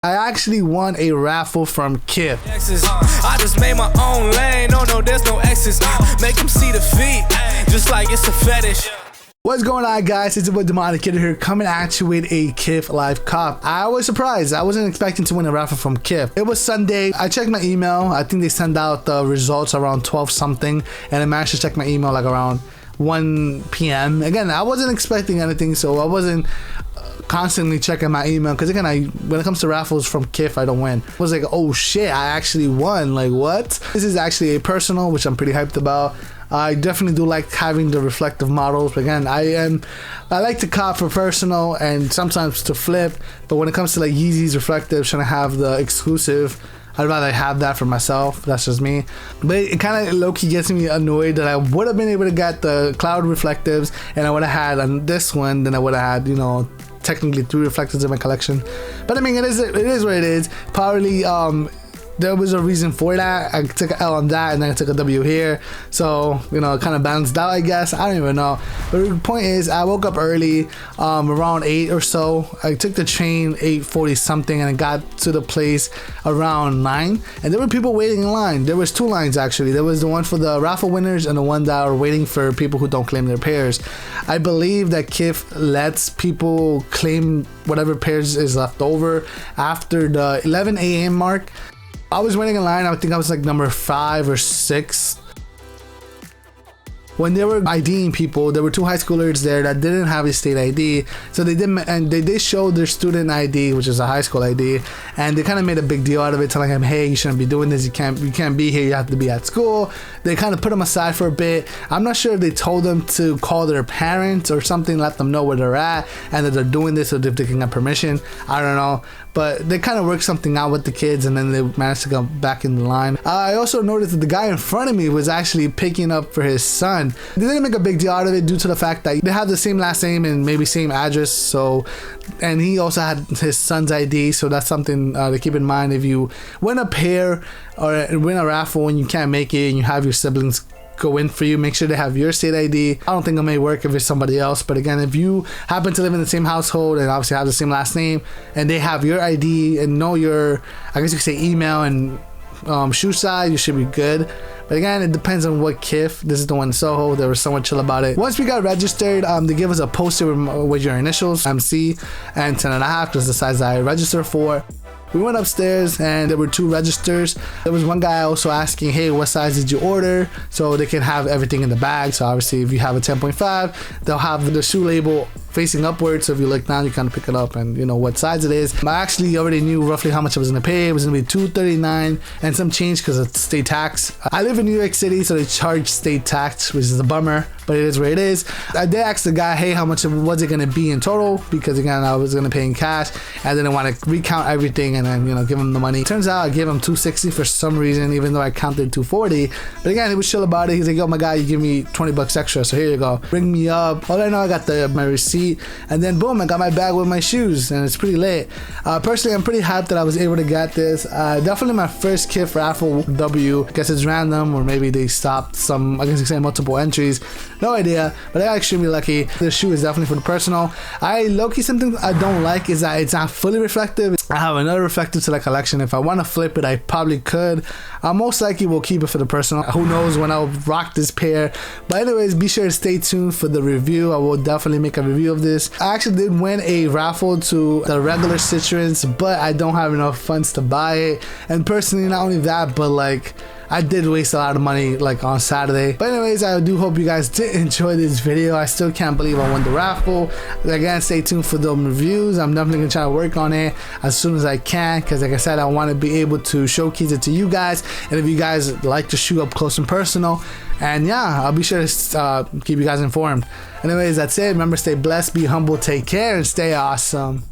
I actually won a raffle from KITH. I just made my own lane. No, there's no X's. Make them see the feet, just like it's a fetish. What's going on, guys? It's your boy Demonickiddo here, coming at you with a KITH live cop. I was surprised. I wasn't expecting to win a raffle from KITH. It was Sunday. I checked my email. I think they sent out the results around 12 something, and I managed to check my email like around 1 p.m. Again, I wasn't expecting anything, so I wasn't constantly checking my email, because again, when it comes to raffles from KITH, I don't win. I was like, oh shit, I actually won. Like, what? This is actually a personal, which I'm pretty hyped about. I definitely do like having the reflective models, but again, I like to cop for personal and sometimes to flip, but when it comes to like Yeezy's reflective, trying to have the exclusive, I'd rather have that for myself. That's just me. But it kind of low-key gets me annoyed that I would have been able to get the cloud reflectives, and I would have had on this one, then I would have had, you know, technically 3 reflectors in my collection. But I mean, it is what it is. Probably there was a reason for that. I took an L on that, and then I took a W here, so you know, it kind of balanced out, I guess. I don't even know, but the point is, I woke up early, around 8 or so. I took the train 8:40 something, and I got to the place around 9, and there were people waiting in line. There was 2 lines actually. There was the one for the raffle winners and the one that are waiting for people who don't claim their pairs. I believe that KITH lets people claim whatever pairs is left over after the 11 a.m. mark. I was waiting in line. I think I was like number 5 or 6. When they were IDing people, there were 2 high schoolers there that didn't have a state ID, so they didn't, and they did show their student ID, which is a high school ID, and they kind of made a big deal out of it, telling him, hey, you shouldn't be doing this, you can't be here, you have to be at school. They kind of put them aside for a bit. I'm not sure if they told them to call their parents or something, let them know where they're at, and that they're doing this, so if they can get permission. I don't know, but they kind of worked something out with the kids, and then they managed to go back in the line. I also noticed that the guy in front of me was actually picking up for his son. They didn't make a big deal out of it due to the fact that they have the same last name and maybe same address, so, and he also had his son's ID, so that's something to keep in mind. If you win a pair or win a raffle and you can't make it and you have your siblings go in for you, make sure they have your state ID. I don't think it may work if it's somebody else, but again, if you happen to live in the same household and obviously have the same last name and they have your ID and know your, I guess you could say, email and shoe size, you should be good. But again, it depends on what KITH. This is the one in Soho. They were somewhat chill about it. Once we got registered, they give us a poster with your initials, MC, and 10.5, because the size that I registered for. We went upstairs and there were 2 registers. There was one guy also asking, hey, what size did you order? So they can have everything in the bag. So obviously if you have a 10.5, they'll have the shoe label facing upwards, so if you look down, you kind of pick it up and you know what size it is. I actually already knew roughly how much I was gonna pay. It was gonna be $239 and some change because of state tax. I live in New York City, so they charge state tax, which is a bummer, but it is where it is. I did ask the guy, hey, how much was it gonna be in total? Because again, I was gonna pay in cash. I didn't want to recount everything and then, you know, give him the money. Turns out I gave him $260 for some reason, even though I counted $240. But again, he was chill about it. He's like, yo, my guy, you give me $20 extra, so here you go. Bring me up. All I know, I got my receipt, and then boom, I got my bag with my shoes, and it's pretty lit. Personally, I'm pretty hyped that I was able to get this. Definitely my first KITH raffle W. I guess it's random, or maybe they stopped some, I guess you could say, multiple entries. No idea, but I got extremely lucky. The shoe is definitely for the personal. Low-key, something I don't like is that it's not fully reflective. I have another reflective to the collection. If I want to flip it, I probably could. I most likely will keep it for the personal. Who knows when I'll rock this pair. But anyways, be sure to stay tuned for the review. I will definitely make a review of this. I actually did win a raffle to the regular Citrins, but I don't have enough funds to buy it. And personally, not only that, but like, I did waste a lot of money like on Saturday. But anyways, I do hope you guys did enjoy this video. I still can't believe I won the raffle. Again, stay tuned for the reviews. I'm definitely gonna try to work on it as soon as I can, because like I said, I want to be able to showcase it to you guys. And if you guys like to shoot up close and personal, and yeah, I'll be sure to keep you guys informed. Anyways, that's it. Remember, stay blessed, be humble, take care, and stay awesome.